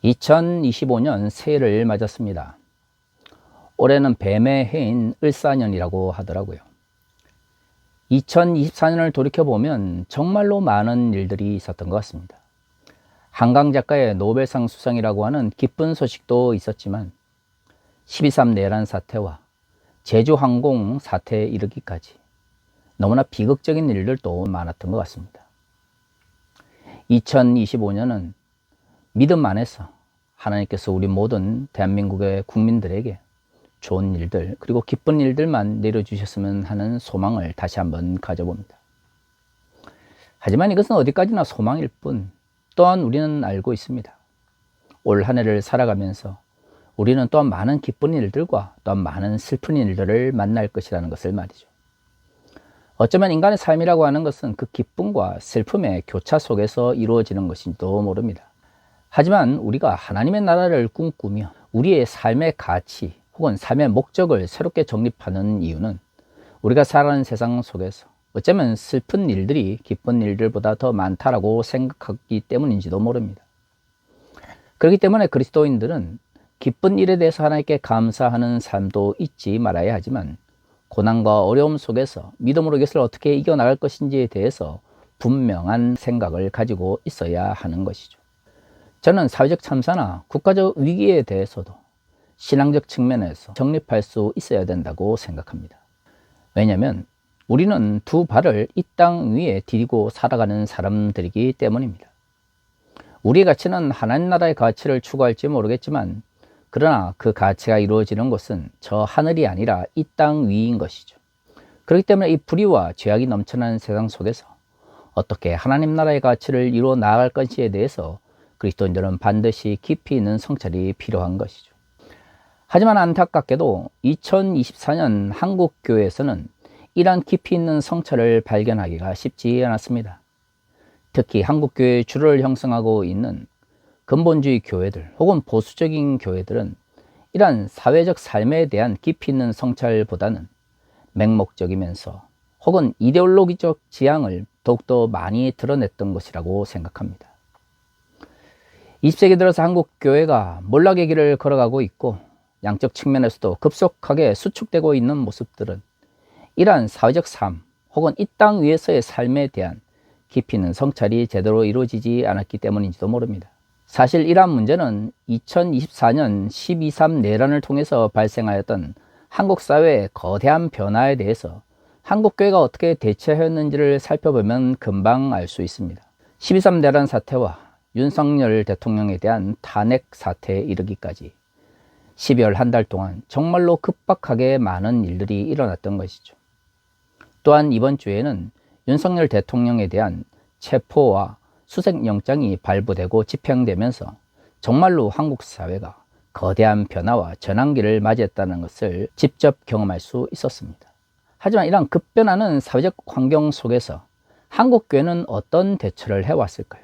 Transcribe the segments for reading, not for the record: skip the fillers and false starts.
2025년 새해를 맞았습니다. 올해는 뱀의 해인 을사년이라고 하더라고요. 2024년을 돌이켜보면 정말로 많은 일들이 있었던 것 같습니다. 한강 작가의 노벨상 수상이라고 하는 기쁜 소식도 있었지만 12.3 내란 사태와 제주항공 사태에 이르기까지 너무나 비극적인 일들도 많았던 것 같습니다. 2025년은 믿음 안에서 하나님께서 우리 모든 대한민국의 국민들에게 좋은 일들 그리고 기쁜 일들만 내려주셨으면 하는 소망을 다시 한번 가져봅니다. 하지만 이것은 어디까지나 소망일 뿐 또한 우리는 알고 있습니다. 올 한 해를 살아가면서 우리는 또한 많은 기쁜 일들과 또한 많은 슬픈 일들을 만날 것이라는 것을 말이죠. 어쩌면 인간의 삶이라고 하는 것은 그 기쁨과 슬픔의 교차 속에서 이루어지는 것인지도 모릅니다. 하지만 우리가 하나님의 나라를 꿈꾸며 우리의 삶의 가치 혹은 삶의 목적을 새롭게 정립하는 이유는 우리가 살아가는 세상 속에서 어쩌면 슬픈 일들이 기쁜 일들보다 더 많다라고 생각하기 때문인지도 모릅니다. 그렇기 때문에 그리스도인들은 기쁜 일에 대해서 하나님께 감사하는 삶도 잊지 말아야 하지만 고난과 어려움 속에서 믿음으로 이것을 어떻게 이겨나갈 것인지에 대해서 분명한 생각을 가지고 있어야 하는 것이죠. 저는 사회적 참사나 국가적 위기에 대해서도 신앙적 측면에서 정립할 수 있어야 된다고 생각합니다. 왜냐하면 우리는 두 발을 이 땅 위에 디디고 살아가는 사람들이기 때문입니다. 우리의 가치는 하나님 나라의 가치를 추구할지 모르겠지만 그러나 그 가치가 이루어지는 곳은 저 하늘이 아니라 이 땅 위인 것이죠. 그렇기 때문에 이 불의와 죄악이 넘쳐나는 세상 속에서 어떻게 하나님 나라의 가치를 이루어 나아갈 것인지에 대해서 그리스도인들은 반드시 깊이 있는 성찰이 필요한 것이죠. 하지만 안타깝게도 2024년 한국교회에서는 이러한 깊이 있는 성찰을 발견하기가 쉽지 않았습니다. 특히 한국교회의 주를 형성하고 있는 근본주의 교회들 혹은 보수적인 교회들은 이러한 사회적 삶에 대한 깊이 있는 성찰보다는 맹목적이면서 혹은 이데올로기적 지향을 더욱더 많이 드러냈던 것이라고 생각합니다. 20세기 들어서 한국교회가 몰락의 길을 걸어가고 있고 양적 측면에서도 급속하게 수축되고 있는 모습들은 이러한 사회적 삶 혹은 이 땅 위에서의 삶에 대한 깊이 있는 성찰이 제대로 이루어지지 않았기 때문인지도 모릅니다. 사실 이러한 문제는 2024년 12.3 내란을 통해서 발생하였던 한국 사회의 거대한 변화에 대해서 한국교회가 어떻게 대처했는지를 살펴보면 금방 알 수 있습니다. 12.3 내란 사태와 윤석열 대통령에 대한 탄핵 사태에 이르기까지 12월 한 달 동안 정말로 급박하게 많은 일들이 일어났던 것이죠. 또한 이번 주에는 윤석열 대통령에 대한 체포와 수색영장이 발부되고 집행되면서 정말로 한국 사회가 거대한 변화와 전환기를 맞이했다는 것을 직접 경험할 수 있었습니다. 하지만 이러한 급변하는 사회적 환경 속에서 한국교회는 어떤 대처를 해왔을까요?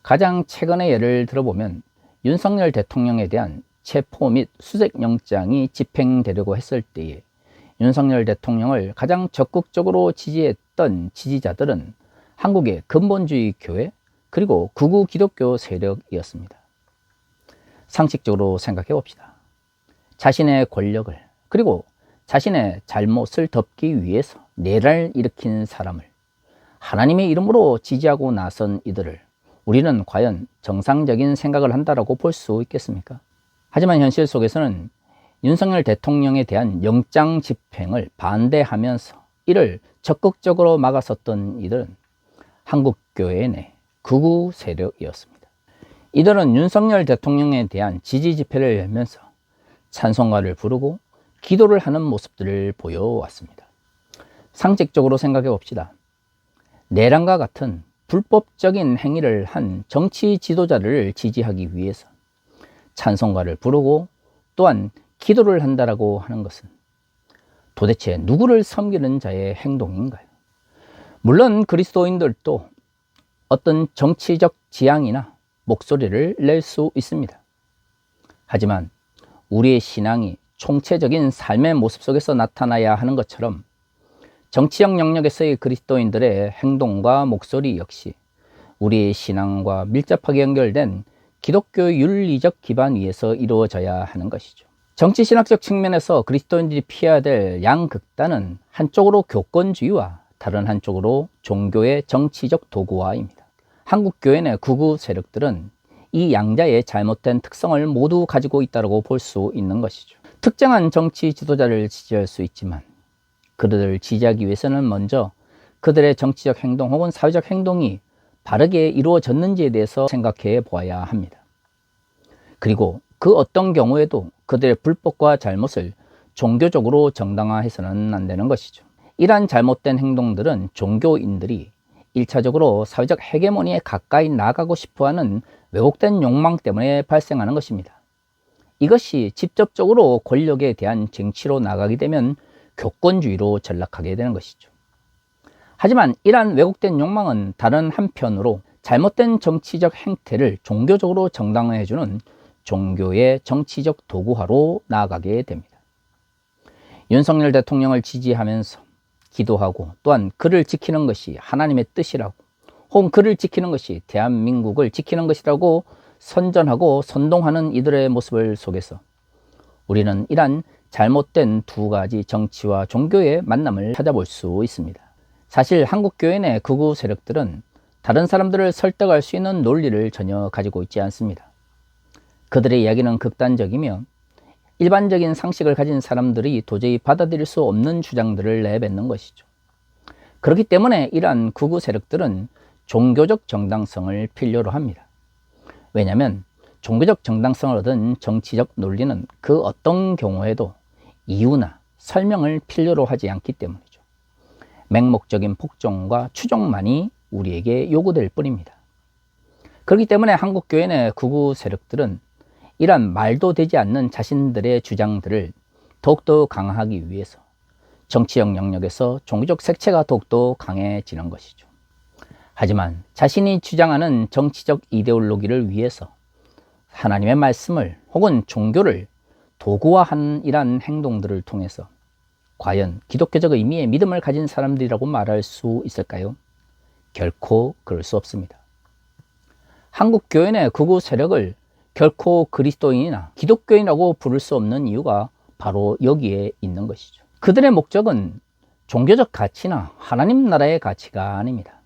가장 최근의 예를 들어보면 윤석열 대통령에 대한 체포 및 수색영장이 집행되려고 했을 때에 윤석열 대통령을 가장 적극적으로 지지했던 지지자들은 한국의 근본주의 교회 그리고 극우 기독교 세력이었습니다. 상식적으로 생각해 봅시다. 자신의 권력을 그리고 자신의 잘못을 덮기 위해서 내란을 일으킨 사람을 하나님의 이름으로 지지하고 나선 이들을 우리는 과연 정상적인 생각을 한다라고 볼 수 있겠습니까? 하지만 현실 속에서는 윤석열 대통령에 대한 영장 집행을 반대하면서 이를 적극적으로 막아섰던 이들은 한국교회 내 극우 세력이었습니다. 이들은 윤석열 대통령에 대한 지지 집회를 열면서 찬송가를 부르고 기도를 하는 모습들을 보여왔습니다. 상식적으로 생각해 봅시다. 내란과 같은 불법적인 행위를 한 정치 지도자를 지지하기 위해서 찬송가를 부르고 또한 기도를 한다라고 하는 것은 도대체 누구를 섬기는 자의 행동인가요? 물론 그리스도인들도 어떤 정치적 지향이나 목소리를 낼 수 있습니다. 하지만 우리의 신앙이 총체적인 삶의 모습 속에서 나타나야 하는 것처럼 정치적 영역에서의 그리스도인들의 행동과 목소리 역시 우리의 신앙과 밀접하게 연결된 기독교 윤리적 기반 위에서 이루어져야 하는 것이죠. 정치신학적 측면에서 그리스도인들이 피해야 될 양극단은 한쪽으로 교권주의와 다른 한쪽으로 종교의 정치적 도구화입니다. 한국 교회 내 극우 세력들은 이 양자의 잘못된 특성을 모두 가지고 있다고 볼 수 있는 것이죠. 특정한 정치 지도자를 지지할 수 있지만 그들을 지지하기 위해서는 먼저 그들의 정치적 행동 혹은 사회적 행동이 바르게 이루어졌는지에 대해서 생각해 보아야 합니다. 그리고 그 어떤 경우에도 그들의 불법과 잘못을 종교적으로 정당화해서는 안 되는 것이죠. 이러한 잘못된 행동들은 종교인들이 1차적으로 사회적 헤게모니에 가까이 나가고 싶어하는 왜곡된 욕망 때문에 발생하는 것입니다. 이것이 직접적으로 권력에 대한 쟁취로 나가게 되면 교권주의로 전락하게 되는 것이죠. 하지만 이러한 왜곡된 욕망은 다른 한편으로 잘못된 정치적 행태를 종교적으로 정당화해주는 종교의 정치적 도구화로 나아가게 됩니다. 윤석열 대통령을 지지하면서 기도하고 또한 그를 지키는 것이 하나님의 뜻이라고 혹은 그를 지키는 것이 대한민국을 지키는 것이라고 선전하고 선동하는 이들의 모습을 속에서 우리는 이러한 잘못된 두 가지 정치와 종교의 만남을 찾아볼 수 있습니다. 사실 한국교회 내 극우 세력들은 다른 사람들을 설득할 수 있는 논리를 전혀 가지고 있지 않습니다. 그들의 이야기는 극단적이며 일반적인 상식을 가진 사람들이 도저히 받아들일 수 없는 주장들을 내뱉는 것이죠. 그렇기 때문에 이러한 극우 세력들은 종교적 정당성을 필요로 합니다. 왜냐하면 종교적 정당성을 얻은 정치적 논리는 그 어떤 경우에도 이유나 설명을 필요로 하지 않기 때문이죠. 맹목적인 폭정과 추종만이 우리에게 요구될 뿐입니다. 그렇기 때문에 한국교회 내 극우 세력들은 이러한 말도 되지 않는 자신들의 주장들을 더욱더 강화하기 위해서 정치적 영역에서 종교적 색채가 더욱더 강해지는 것이죠. 하지만 자신이 주장하는 정치적 이데올로기를 위해서 하나님의 말씀을 혹은 종교를 도구화하는 이러한 행동들을 통해서 과연 기독교적 의미의 믿음을 가진 사람들이라고 말할 수 있을까요? 결코 그럴 수 없습니다. 한국 교회 내 극우 세력을 결코 그리스도인이나 기독교인이라고 부를 수 없는 이유가 바로 여기에 있는 것이죠. 그들의 목적은 종교적 가치나 하나님 나라의 가치가 아닙니다.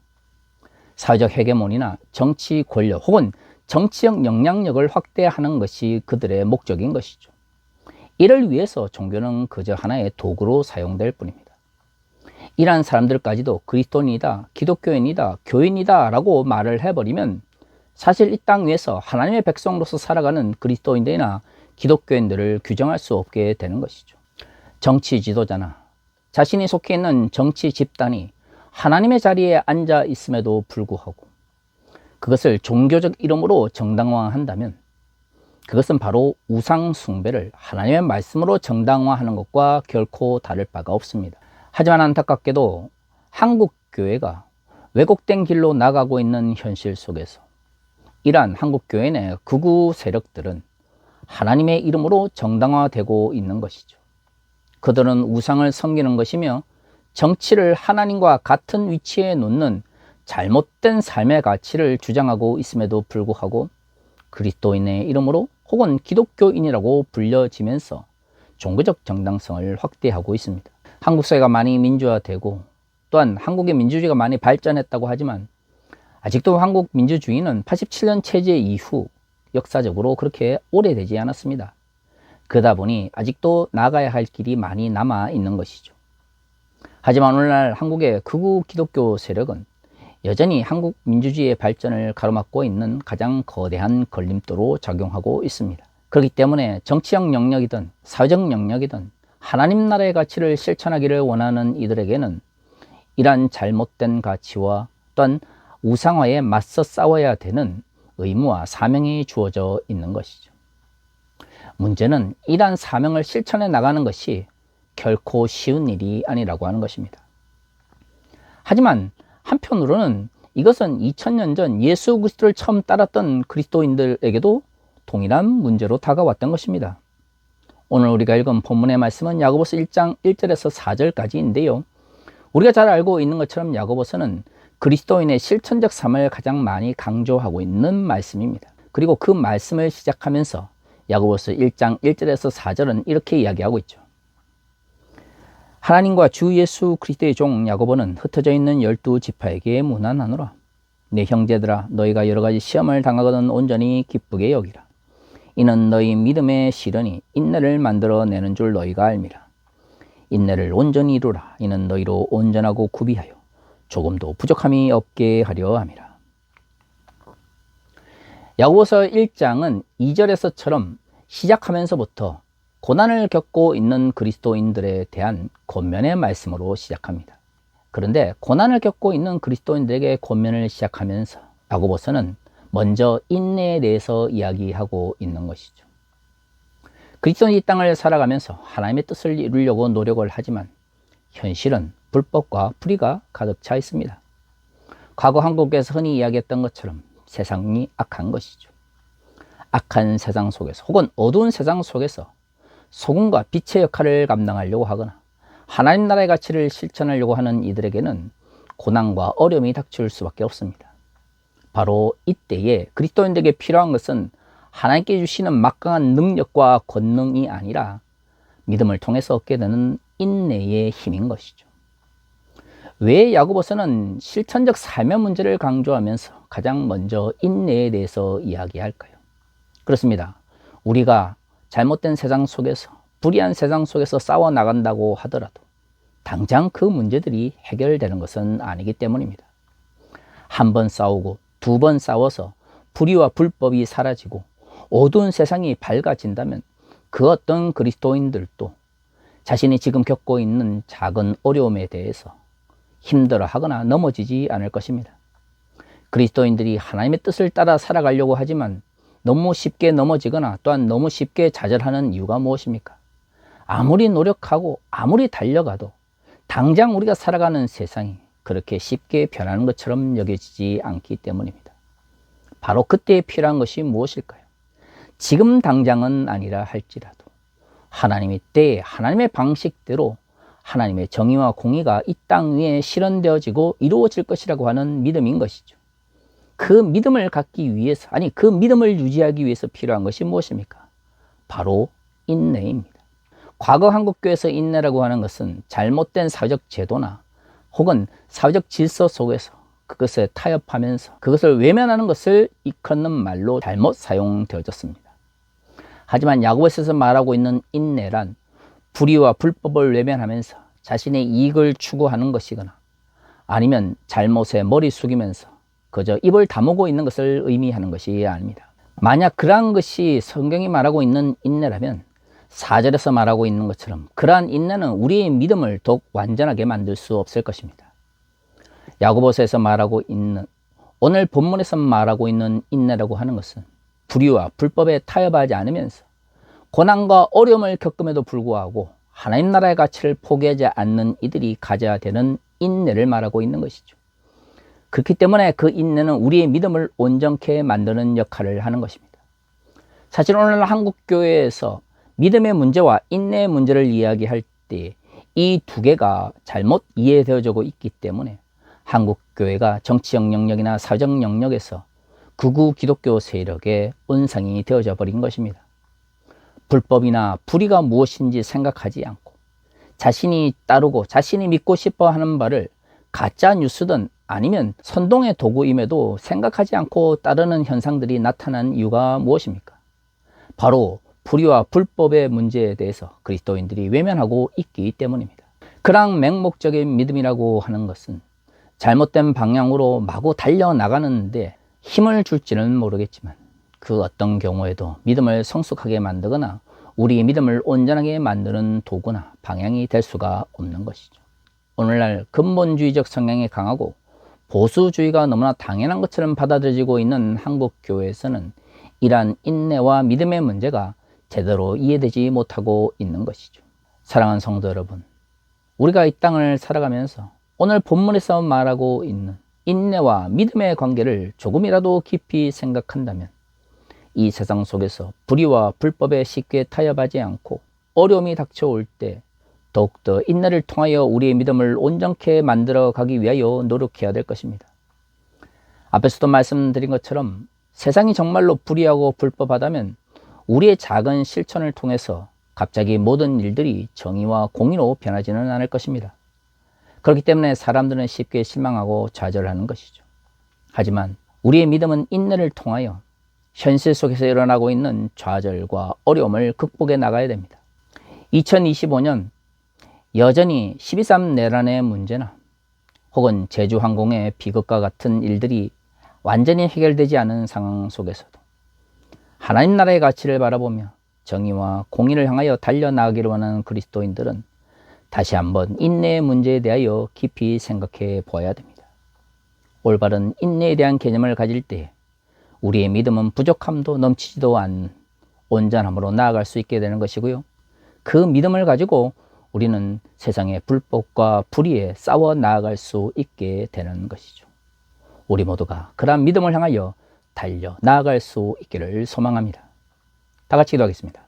사회적 헤게모니나 정치 권력 혹은 정치적 영향력을 확대하는 것이 그들의 목적인 것이죠. 이를 위해서 종교는 그저 하나의 도구로 사용될 뿐입니다. 이러한 사람들까지도 그리스도인이다, 기독교인이다, 교인이다 라고 말을 해버리면 사실 이 땅 위에서 하나님의 백성으로서 살아가는 그리스도인들이나 기독교인들을 규정할 수 없게 되는 것이죠. 정치 지도자나 자신이 속해 있는 정치 집단이 하나님의 자리에 앉아 있음에도 불구하고 그것을 종교적 이름으로 정당화한다면 그것은 바로 우상 숭배를 하나님의 말씀으로 정당화하는 것과 결코 다를 바가 없습니다. 하지만 안타깝게도 한국 교회가 왜곡된 길로 나가고 있는 현실 속에서 이러한 한국 교회 내 극우 세력들은 하나님의 이름으로 정당화되고 있는 것이죠. 그들은 우상을 섬기는 것이며 정치를 하나님과 같은 위치에 놓는 잘못된 삶의 가치를 주장하고 있음에도 불구하고 그리스도인의 이름으로 혹은 기독교인이라고 불려지면서 종교적 정당성을 확대하고 있습니다. 한국 사회가 많이 민주화되고 또한 한국의 민주주의가 많이 발전했다고 하지만 아직도 한국 민주주의는 87년 체제 이후 역사적으로 그렇게 오래되지 않았습니다. 그러다 보니 아직도 나가야 할 길이 많이 남아 있는 것이죠. 하지만 오늘날 한국의 극우 기독교 세력은 여전히 한국 민주주의의 발전을 가로막고 있는 가장 거대한 걸림돌로 작용하고 있습니다. 그렇기 때문에 정치적 영역이든 사회적 영역이든 하나님 나라의 가치를 실천하기를 원하는 이들에게는 이러한 잘못된 가치와 또한 우상화에 맞서 싸워야 되는 의무와 사명이 주어져 있는 것이죠. 문제는 이러한 사명을 실천해 나가는 것이 결코 쉬운 일이 아니라고 하는 것입니다. 하지만 한편으로는 이것은 2000년 전 예수 그리스도를 처음 따랐던 그리스도인들에게도 동일한 문제로 다가왔던 것입니다. 오늘 우리가 읽은 본문의 말씀은 야고보서 1장 1절에서 4절까지인데요. 우리가 잘 알고 있는 것처럼 야고보서는 그리스도인의 실천적 삶을 가장 많이 강조하고 있는 말씀입니다. 그리고 그 말씀을 시작하면서 야고보서 1장 1절에서 4절은 이렇게 이야기하고 있죠. 하나님과 주 예수 그리스도의 종 야고보는 흩어져 있는 12지파에게 문안하노라. 내 형제들아, 너희가 여러 가지 시험을 당하거든 온전히 기쁘게 여기라. 이는 너희 믿음의 시련이 인내를 만들어내는 줄 너희가 알미라. 인내를 온전히 이루라. 이는 너희로 온전하고 구비하여 조금도 부족함이 없게 하려 함이라. 야고보서 1장은 2절에서처럼 시작하면서부터 고난을 겪고 있는 그리스도인들에 대한 권면의 말씀으로 시작합니다. 그런데 고난을 겪고 있는 그리스도인들에게 권면을 시작하면서 야고보서는 먼저 인내에 대해서 이야기하고 있는 것이죠. 그리스도인이 이 땅을 살아가면서 하나님의 뜻을 이루려고 노력을 하지만 현실은 불법과 불의가 가득 차 있습니다. 과거 한국에서 흔히 이야기했던 것처럼 세상이 악한 것이죠. 악한 세상 속에서 혹은 어두운 세상 속에서 소금과 빛의 역할을 감당하려고 하거나 하나님 나라의 가치를 실천하려고 하는 이들에게는 고난과 어려움이 닥칠 수밖에 없습니다. 바로 이때에 그리스도인들에게 필요한 것은 하나님께 주시는 막강한 능력과 권능이 아니라 믿음을 통해서 얻게 되는 인내의 힘인 것이죠. 왜 야고보서는 실천적 삶의 문제를 강조하면서 가장 먼저 인내에 대해서 이야기할까요? 그렇습니다. 우리가 잘못된 세상 속에서, 불의한 세상 속에서 싸워나간다고 하더라도 당장 그 문제들이 해결되는 것은 아니기 때문입니다. 한 번 싸우고 두 번 싸워서 불의와 불법이 사라지고 어두운 세상이 밝아진다면 그 어떤 그리스도인들도 자신이 지금 겪고 있는 작은 어려움에 대해서 힘들어하거나 넘어지지 않을 것입니다. 그리스도인들이 하나님의 뜻을 따라 살아가려고 하지만 너무 쉽게 넘어지거나 또한 너무 쉽게 좌절하는 이유가 무엇입니까? 아무리 노력하고 아무리 달려가도 당장 우리가 살아가는 세상이 그렇게 쉽게 변하는 것처럼 여겨지지 않기 때문입니다. 바로 그때에 필요한 것이 무엇일까요? 지금 당장은 아니라 할지라도 하나님의 때에 하나님의 방식대로 하나님의 정의와 공의가 이 땅 위에 실현되어지고 이루어질 것이라고 하는 믿음인 것이죠. 그 믿음을 갖기 위해서, 그 믿음을 유지하기 위해서 필요한 것이 무엇입니까? 바로 인내입니다. 과거 한국교회에서 인내라고 하는 것은 잘못된 사회적 제도나 혹은 사회적 질서 속에서 그것에 타협하면서 그것을 외면하는 것을 이끄는 말로 잘못 사용되어졌습니다. 하지만 야고보서에서 말하고 있는 인내란 불의와 불법을 외면하면서 자신의 이익을 추구하는 것이거나 아니면 잘못에 머리 숙이면서 그저 입을 다무고 있는 것을 의미하는 것이 아닙니다. 만약 그러한 것이 성경이 말하고 있는 인내라면 4절에서 말하고 있는 것처럼 그러한 인내는 우리의 믿음을 더욱 완전하게 만들 수 없을 것입니다. 야고보서에서 말하고 있는, 오늘 본문에서 말하고 있는 인내라고 하는 것은 불의와 불법에 타협하지 않으면서 고난과 어려움을 겪음에도 불구하고 하나님 나라의 가치를 포기하지 않는 이들이 가져야 되는 인내를 말하고 있는 것이죠. 그렇기 때문에 그 인내는 우리의 믿음을 온전케 만드는 역할을 하는 것입니다. 사실 오늘 한국교회에서 믿음의 문제와 인내의 문제를 이야기할 때 이 두 개가 잘못 이해되어지고 있기 때문에 한국교회가 정치적 영역이나 사회적 영역에서 극우 기독교 세력의 온상이 되어져 버린 것입니다. 불법이나 불의가 무엇인지 생각하지 않고 자신이 따르고 자신이 믿고 싶어 하는 바를 가짜 뉴스든 아니면 선동의 도구임에도 생각하지 않고 따르는 현상들이 나타난 이유가 무엇입니까? 바로 불의와 불법의 문제에 대해서 그리스도인들이 외면하고 있기 때문입니다. 그러한 맹목적인 믿음이라고 하는 것은 잘못된 방향으로 마구 달려나가는데 힘을 줄지는 모르겠지만 그 어떤 경우에도 믿음을 성숙하게 만들거나 우리의 믿음을 온전하게 만드는 도구나 방향이 될 수가 없는 것이죠. 오늘날 근본주의적 성향이 강하고 보수주의가 너무나 당연한 것처럼 받아들여지고 있는 한국교회에서는 이러한 인내와 믿음의 문제가 제대로 이해되지 못하고 있는 것이죠. 사랑하는 성도 여러분, 우리가 이 땅을 살아가면서 오늘 본문에서 말하고 있는 인내와 믿음의 관계를 조금이라도 깊이 생각한다면 이 세상 속에서 불의와 불법에 쉽게 타협하지 않고 어려움이 닥쳐올 때 더욱더 인내를 통하여 우리의 믿음을 온전케 만들어 가기 위하여 노력해야 될 것입니다. 앞에서도 말씀드린 것처럼 세상이 정말로 불의하고 불법하다면 우리의 작은 실천을 통해서 갑자기 모든 일들이 정의와 공의로 변하지는 않을 것입니다. 그렇기 때문에 사람들은 쉽게 실망하고 좌절하는 것이죠. 하지만 우리의 믿음은 인내를 통하여 현실 속에서 일어나고 있는 좌절과 어려움을 극복해 나가야 됩니다. 2025년 여전히 12.3 내란의 문제나 혹은 제주항공의 비극과 같은 일들이 완전히 해결되지 않은 상황 속에서도 하나님 나라의 가치를 바라보며 정의와 공의를 향하여 달려나가기를 원하는 그리스도인들은 다시 한번 인내의 문제에 대하여 깊이 생각해 보아야 됩니다. 올바른 인내에 대한 개념을 가질 때 우리의 믿음은 부족함도 넘치지도 않는 온전함으로 나아갈 수 있게 되는 것이고요. 그 믿음을 가지고 우리는 세상의 불법과 불의에 싸워 나아갈 수 있게 되는 것이죠. 우리 모두가 그러한 믿음을 향하여 달려 나아갈 수 있기를 소망합니다. 다 같이 기도하겠습니다.